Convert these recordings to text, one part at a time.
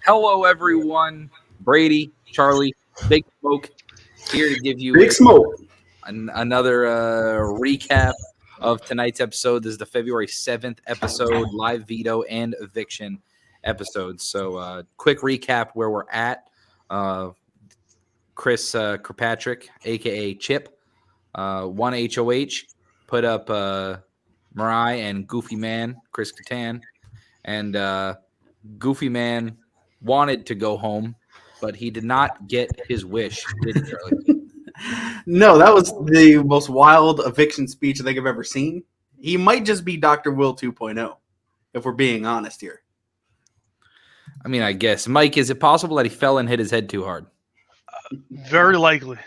Hello, everyone. Brady, Charlie, Big Smoke here to give you Big Smoke. another recap of tonight's episode. This is the February 7th episode, live veto and eviction episode. So, quick recap where we're at. Chris Kirkpatrick, a.k.a. Chip, won HOH, put up Mirai and Goofy Man, Chris Kattan, and Goofy Man wanted to go home, but he did not get his wish, did he, Charlie? No, that was the most wild eviction speech I think I've ever seen. He might just be Dr. Will 2.0, if we're being honest here. I mean, I guess. Mike, is it possible that he fell and hit his head too hard? Very likely.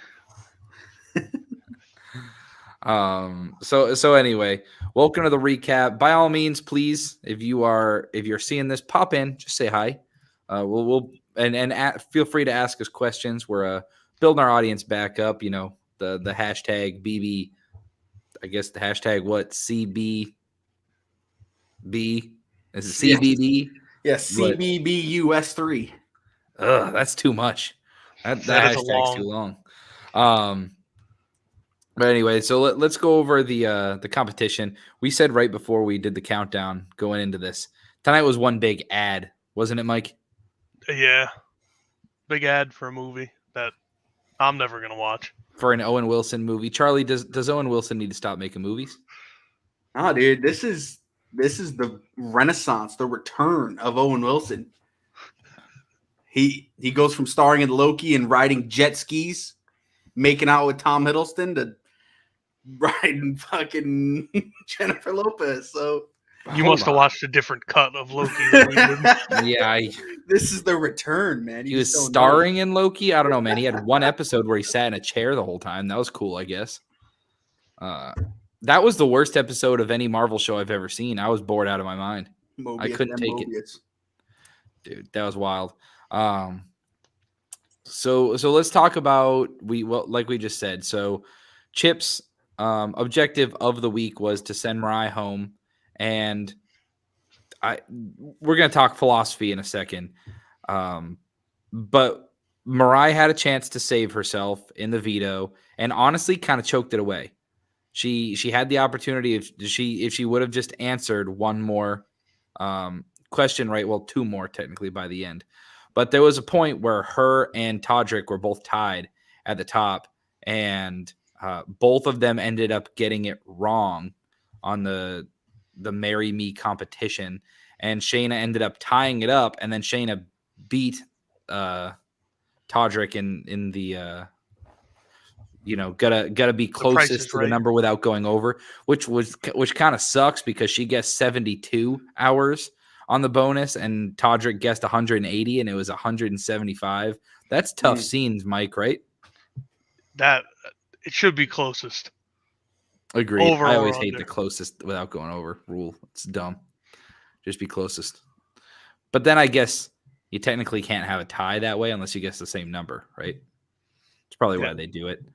So anyway, welcome to the recap. By all means, please, if you're seeing this, pop in, just say hi. We'll feel free to ask us questions. We're building our audience back up. You know, the hashtag BB. I guess the hashtag what CBB is it CBB? Yes, CBBUS3. That's too much. That hashtag's too long. But anyway, so let's go over the competition. We said right before we did the countdown going into this, tonight was one big ad, wasn't it, Mike? Yeah. Big ad for a movie that I'm never going to watch. For an Owen Wilson movie. Charlie, does Owen Wilson need to stop making movies? Oh, dude, this is the renaissance, the return of Owen Wilson. He goes from starring in Loki and riding jet skis, making out with Tom Hiddleston, to riding fucking Jennifer Lopez. So you must have watched a different cut of Loki than we did. Yeah, this is the return, man. He was starring in Loki. I don't know, man. He had one episode where he sat in a chair the whole time. That was cool, I guess. That was the worst episode of any Marvel show I've ever seen. I was bored out of my mind. I couldn't take it. Dude, that was wild. So let's talk about like we just said. So Chip's objective of the week was to send Mirai home, and we're gonna talk philosophy in a second. But Mirai had a chance to save herself in the veto, and honestly, kind of choked it away. She had the opportunity if she would have just answered one more question right. Well, two more technically by the end. But there was a point where her and Todrick were both tied at the top, and both of them ended up getting it wrong on the Marry Me competition, and Shanna ended up tying it up, and then Shanna beat Todrick in the gotta be closest to the number without going over, which kind of sucks because she guessed 72 hours on the bonus, and Todrick guessed 180, and it was 175. That's tough scenes, Mike, right? That it should be closest. Agreed. I always hate the closest without going over rule. It's dumb. Just be closest. But then I guess you technically can't have a tie that way unless you guess the same number, right? It's probably why they do it.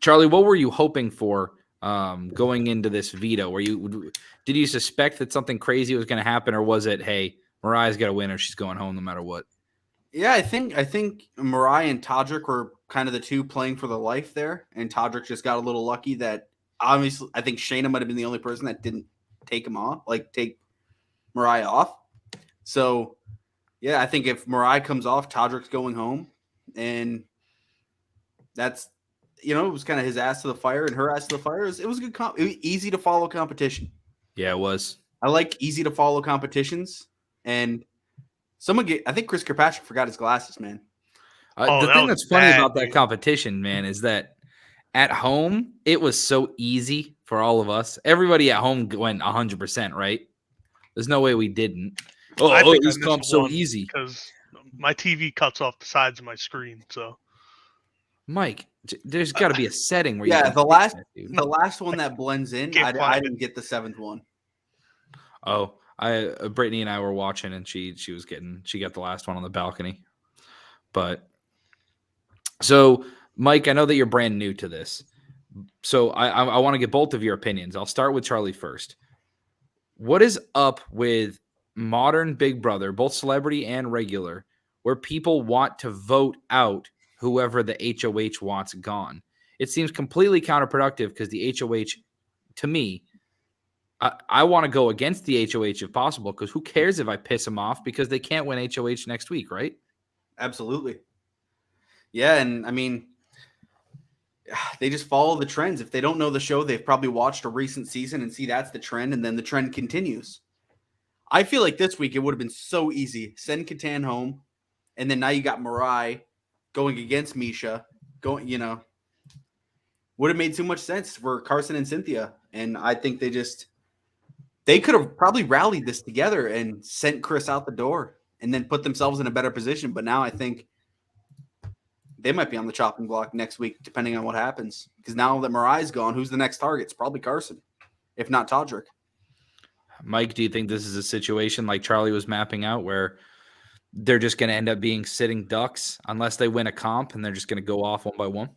Charlie, what were you hoping for going into this veto? Did you suspect that something crazy was going to happen, or was it, hey, Mirai's got to win or she's going home no matter what? Yeah, I think Mirai and Todrick were kind of the two playing for the life there, and Todrick just got a little lucky that obviously I think Shanna might have been the only person that didn't take Mirai off. So yeah, I think if Mirai comes off, Todrick's going home, and that's it was kind of his ass to the fire and her ass to the fire. It was a good it was easy to follow competition. Yeah, it was. I like easy to follow competitions, and I think Chris Kirkpatrick forgot his glasses, man. The thing that's funny about that competition, man, is that at home, it was so easy for all of us. Everybody at home went 100%, right? There's no way we didn't. This comp's so easy. Because my TV cuts off the sides of my screen, so. Mike, there's got to be a setting where the last one that blends in, I didn't get the seventh one. Oh, Brittany and I were watching, and she got the last one on the balcony. But so, Mike, I know that you're brand new to this, so I want to get both of your opinions. I'll start with Charlie first. What is up with modern Big Brother, both celebrity and regular, where people want to vote out whoever the HOH wants gone. It seems completely counterproductive because the HOH, to me, I want to go against the HOH if possible, because who cares if I piss them off because they can't win HOH next week, right? Absolutely. Yeah, and I mean, they just follow the trends. If they don't know the show, they've probably watched a recent season and see that's the trend, and then the trend continues. I feel like this week it would have been so easy. Send Catan home, and then now you got Mirai going against Miesha. Would have made too much sense for Carson and Cynthia. And I think they could have probably rallied this together and sent Chris out the door and then put themselves in a better position. But now I think they might be on the chopping block next week, depending on what happens. Because now that Mirai's gone, who's the next target? It's probably Carson, if not Todrick. Mike, do you think this is a situation like Charlie was mapping out where they're just going to end up being sitting ducks unless they win a comp and they're just going to go off one by one?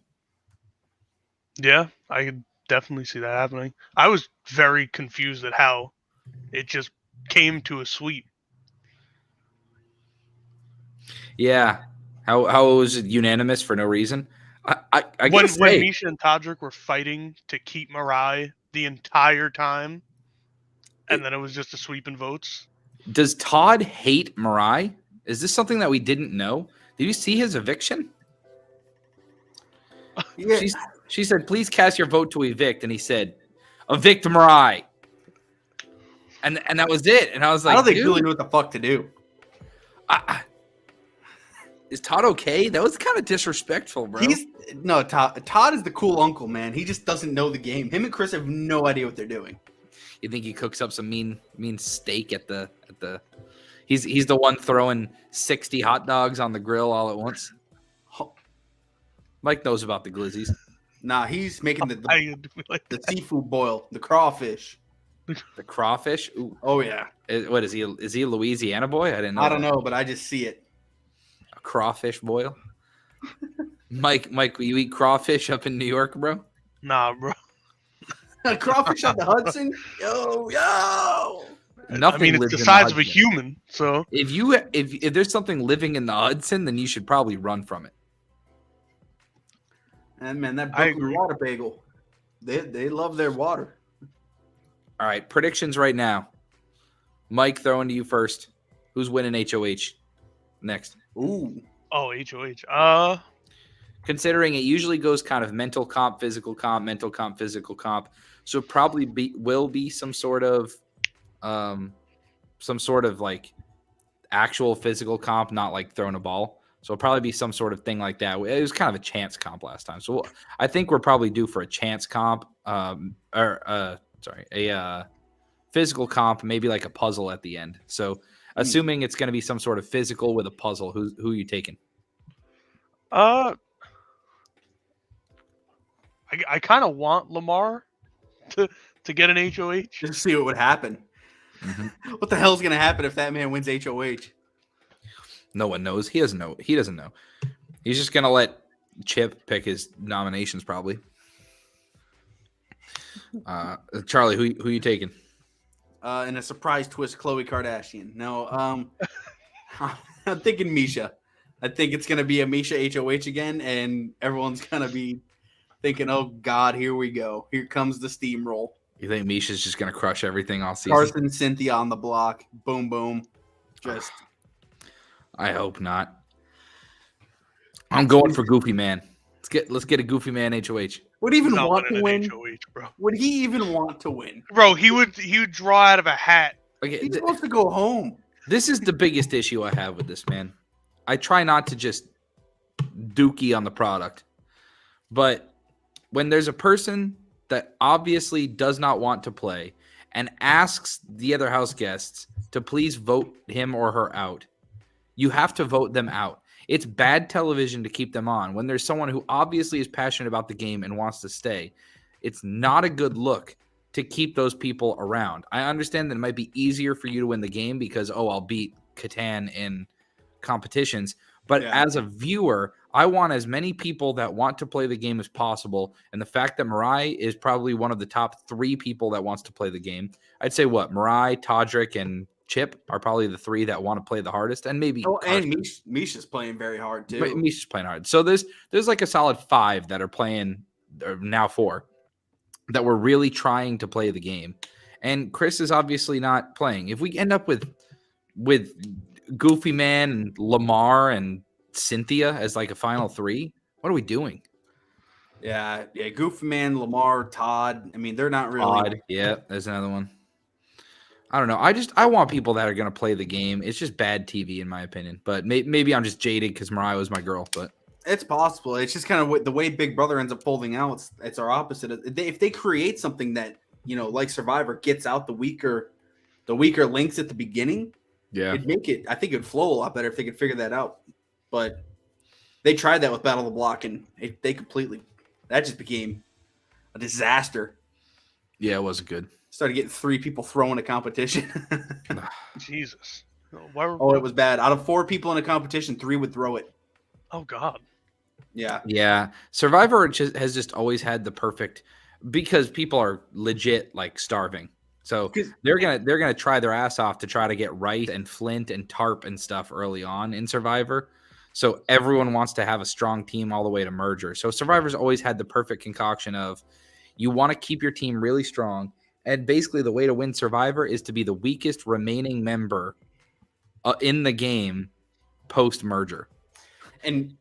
Yeah, I could definitely see that happening. I was very confused at how it just came to a sweep. Yeah. How was it unanimous for no reason? I when say, Miesha and Todrick were fighting to keep Mirai the entire time, and then it was just a sweep in votes. Does Todd hate Mirai? Is this something that we didn't know? Did you see his eviction? Yeah. She said, please cast your vote to evict. And he said, evict Mirai. And that was it. And I was like, I don't think dude, Billy knew what the fuck to do. Is Todd okay? That was kind of disrespectful, bro. Todd is the cool uncle, man. He just doesn't know the game. Him and Chris have no idea what they're doing. You think he cooks up some mean steak at the he's the one throwing 60 hot dogs on the grill all at once? Mike knows about the glizzies. Nah, he's making the seafood boil, the crawfish. The crawfish? Ooh. Oh yeah. What is he? Is he a Louisiana boy? I didn't know. I don't know, but I just see it. A crawfish boil. Mike, you eat crawfish up in New York, bro? Nah, bro. Crawfish on the Hudson? Yo. Nothing. I mean, it's the size of a human. So if there's something living in the Hudson, then you should probably run from it. And man, that Brooklyn water bagel, they love their water. All right, predictions right now. Mike, throwing to you first. Who's winning HOH next? Ooh. Oh, HOH. Considering it usually goes kind of mental comp, physical comp, mental comp, physical comp, so probably will be some sort of like actual physical comp, not like throwing a ball. So it'll probably be some sort of thing like that. It was kind of a chance comp last time. So I think we're probably due for a chance comp, a physical comp, maybe like a puzzle at the end. So assuming it's going to be some sort of physical with a puzzle, who are you taking? I kind of want Lamar to get an HOH. Just to see what would happen. Mm-hmm. What the hell's going to happen if that man wins HOH? No one knows. He doesn't know. He's just going to let Chip pick his nominations probably. Charlie, who you taking? In a surprise twist, Khloe Kardashian. No, I'm thinking Miesha. I think it's going to be a Miesha HOH again, and everyone's going to be thinking, oh, God, here we go. Here comes the steamroll. You think Miesha's just going to crush everything all season? Carson, Cynthia on the block. Boom, boom. Just... I hope not. I'm going for Goofy Man. Let's get a Goofy Man HOH. Would he even want to win? HOH, bro. Would he even want to win? Bro, he would draw out of a hat. Okay, he's supposed to go home. This is the biggest issue I have with this, man. I try not to just dookie on the product. But when there's a person that obviously does not want to play and asks the other house guests to please vote him or her out, you have to vote them out. It's bad television to keep them on. When there's someone who obviously is passionate about the game and wants to stay, it's not a good look to keep those people around. I understand that it might be easier for you to win the game because, I'll beat Catan in competitions. But as a viewer, I want as many people that want to play the game as possible. And the fact that Mirai is probably one of the top 3 people that wants to play the game, I'd say Mirai, Todrick, and Chip are probably the three that want to play the hardest, and maybe and Miesha's playing very hard too. Miesha's playing hard. So there's like a solid 5 that are playing, or now 4, that were really trying to play the game. And Chris is obviously not playing. If we end up with Goofy Man and Lamar and Cynthia as like a final 3, what are we doing? Yeah, Goofy Man, Lamar, Todd. I mean, they're not really. Todd, yeah, there's another one. I don't know. I want people that are going to play the game. It's just bad TV in my opinion. But maybe I'm just jaded because Mirai was my girl. But it's possible. It's just kind of the way Big Brother ends up folding out. It's our opposite. If they create something that, like Survivor, gets out the weaker links at the beginning, it'd make it. I think it'd flow a lot better if they could figure that out. But they tried that with Battle of the Block, and that just became a disaster. Yeah, it wasn't good. Started getting 3 people throwing a competition. Jesus. It was bad. Out of 4 people in a competition, 3 would throw it. Oh, God. Yeah. Yeah. Survivor has just always had the perfect, because people are legit like starving. So they're gonna try their ass off to try to get Rice and Flint and Tarp and stuff early on in Survivor. So everyone wants to have a strong team all the way to merger. So Survivor's always had the perfect concoction of, you want to keep your team really strong. And basically the way to win Survivor is to be the weakest remaining member in the game post-merger. And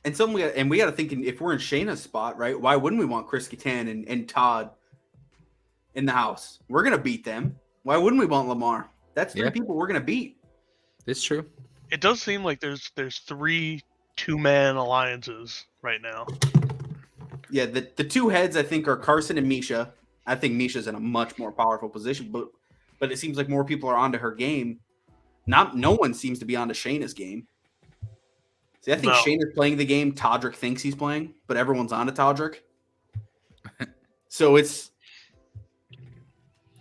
we got to think, if we're in Shayna's spot, right? Why wouldn't we want Chris Kattan and Todd in the house? We're going to beat them. Why wouldn't we want Lamar? That's 3 people we're going to beat. It's true. It does seem like there's 3 2-man alliances right now. Yeah, the 2 heads I think are Carson and Miesha. I think Miesha's in a much more powerful position, but it seems like more people are onto her game. No one seems to be onto Shayna's game. See, I think Shayna's playing the game Todrick thinks he's playing, but everyone's onto Todrick. So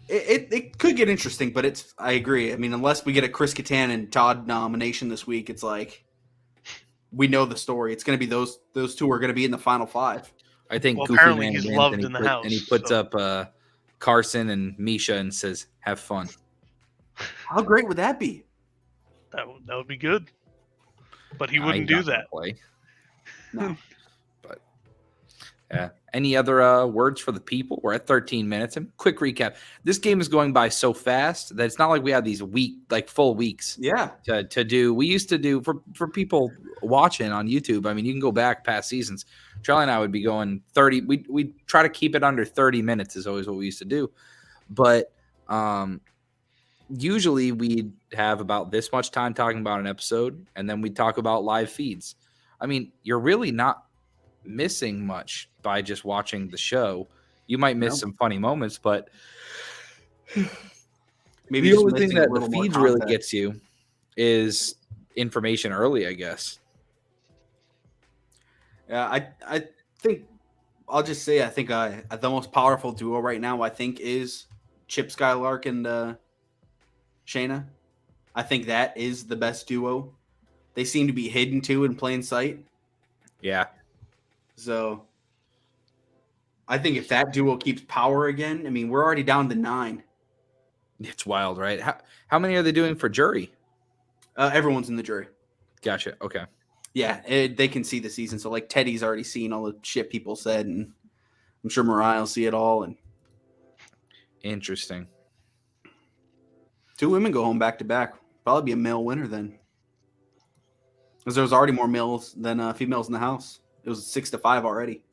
it could get interesting, but I agree. I mean, unless we get a Chris Kattan and Todd nomination this week, it's like we know the story. It's going to be those 2 are going to be in the final 5. I think Goofy apparently Man he's loved in the house. And he puts up Carson and Miesha and says, have fun. How great would that be? That would be good. But he wouldn't do that. Play. No. But yeah. Any other words for the people? We're at 13 minutes. And quick recap. This game is going by so fast that it's not like we have these full weeks. Yeah. To do. We used to do for people watching on YouTube. I mean, you can go back past seasons. Charlie and I would be going 30. We try to keep it under 30 minutes is always what we used to do. But usually we'd have about this much time talking about an episode, and then we'd talk about live feeds. I mean, you're really not missing much by just watching the show. You might miss some funny moments, but maybe the only thing that the feeds really gets you is information early, I guess. Yeah, I think I'll just say I think the most powerful duo right now I think is Chip Skylark and Shanna. I think that is the best duo. They seem to be hidden too in plain sight. Yeah. So I think if that duo keeps power again, I mean, we're already down to 9. It's wild, right? How many are they doing for jury? Everyone's in the jury. Gotcha. Okay. Yeah, they can see the season. So like Teddy's already seen all the shit people said, and I'm sure Mirai will see it all. And interesting. 2 women go home back to back. Probably be a male winner then, because there was already more males than females in the house. It was 6-5 already.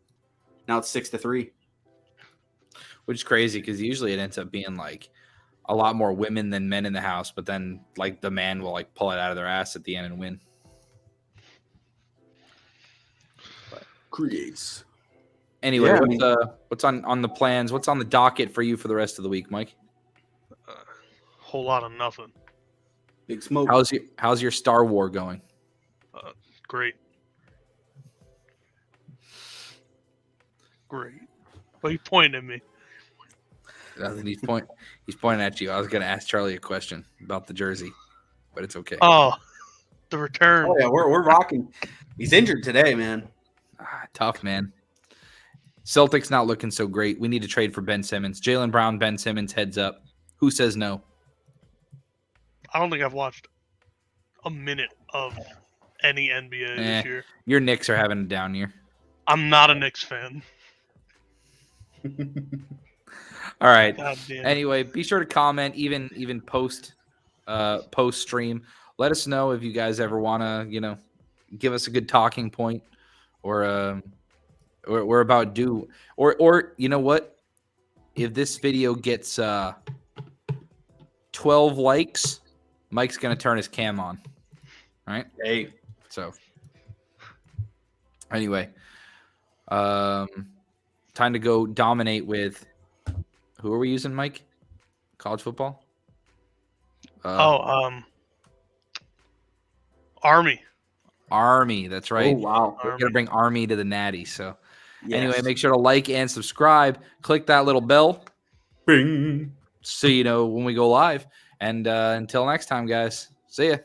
Now it's 6-3. Which is crazy because usually it ends up being like a lot more women than men in the house, but then like the man will like pull it out of their ass at the end and win. But creates. Anyway, what's on the plans? What's on the docket for you for the rest of the week, Mike? Whole lot of nothing. Big smoke. How's your Star War going? Great. Great. Why are you pointing at me? Nothing. He's pointing at you. I was going to ask Charlie a question about the jersey, but it's okay. Oh, the return. Oh yeah, we're rocking. He's injured today, man. Tough, man. Celtics not looking so great. We need to trade for Ben Simmons. Jaylen Brown, Ben Simmons, heads up. Who says no? I don't think I've watched a minute of any NBA this year. Your Knicks are having a down year. I'm not a Knicks fan. All right. God damn. Anyway, be sure to comment, even post stream. Let us know if you guys ever want to, give us a good talking point, or we're about due, or you know what? If this video gets 12 likes, Mike's gonna turn his cam on. All right. Hey. So anyway, time to go dominate with. Who are we using, Mike? College football? Army. Army, that's right. Oh, wow. We're going to bring Army to the Natty. So Yes. anyway, make sure to like and subscribe. Click that little bell Bing. so you know when we go live. And until next time, guys, see ya.